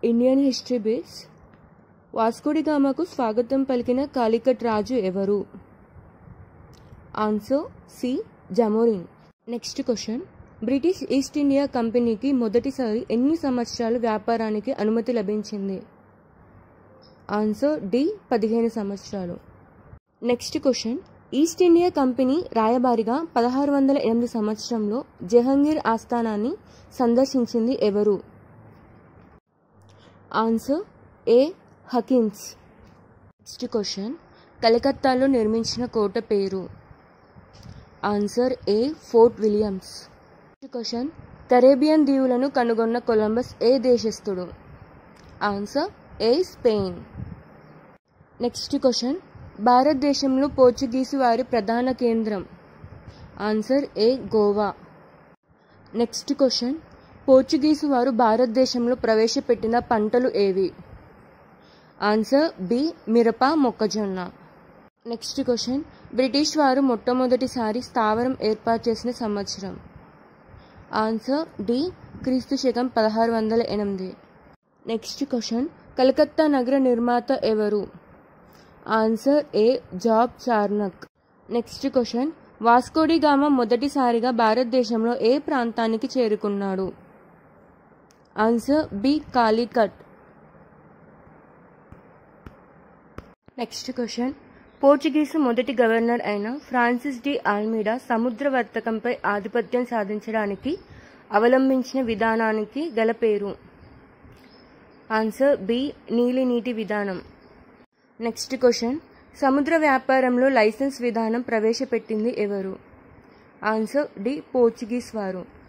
Indian history base. వాస్కోడి గామాకు స్వాగతం పలికిన కాలికట్ రాజు ఎవరు? Answer C Zamorin. Next question. British East India కంపెనీకి మొదటిసారి ఎన్ని సంవత్సరాలు వ్యాపారానికి అనుమతి లభించింది? ఆన్సర్ డి 15 సంవత్సరాలు. Next question. East India company రాయబారిగా 1608 సంవత్సరంలో జహంగీర్ ఆస్థానాన్ని సందర్శించింది ఎవరు? Answer A Hawkins. Next question. కలకత్తాలో నిర్మించిన కోట పేరు? Answer A Fort Williams. Next question. Caribbean దీవులను కనుగొన్న కొలంబస్ ఏ దేశస్థుడు? Answer A Spain. Next question. భారతదేశంలో పోర్చుగీసు వారి ప్రధాన కేంద్రం? Answer A Goa. Next question. Portuguese వారు భారతదేశంలో ప్రవేశపెట్టిన పంటలు ఏవి? ఆన్సర్ బి మిరప, మొక్కజొన్న. Next question. బ్రిటిష్ వారు మొట్టమొదటిసారి స్థావరం ఏర్పాటు చేసిన సంవత్సరం? ఆన్సర్ డి క్రీస్తు శకం 1608. Next question. కలకత్తా నగర నిర్మాత ఎవరు? Answer A Job Charnock. Next question. Vasco da Gama మొదటిసారిగా భారతదేశంలో ఏ ప్రాంతానికి చేరుకున్నాడు? Answer B Calicut. Next question. Portuguese మొదటి గవర్నర్ అయిన ఫ్రాన్సిస్ డి ఆల్మీడా సముద్ర వర్తకంపై ఆధిపత్యం సాధించడానికి అవలంబించిన విధానానికి గల పేరు? ఆన్సర్ బి నీలి నీటి విధానం. Next question. సముద్ర వ్యాపారంలో లైసెన్స్ విధానం ప్రవేశపెట్టింది ఎవరు? ఆన్సర్ డి పోర్చుగీస్ వారు.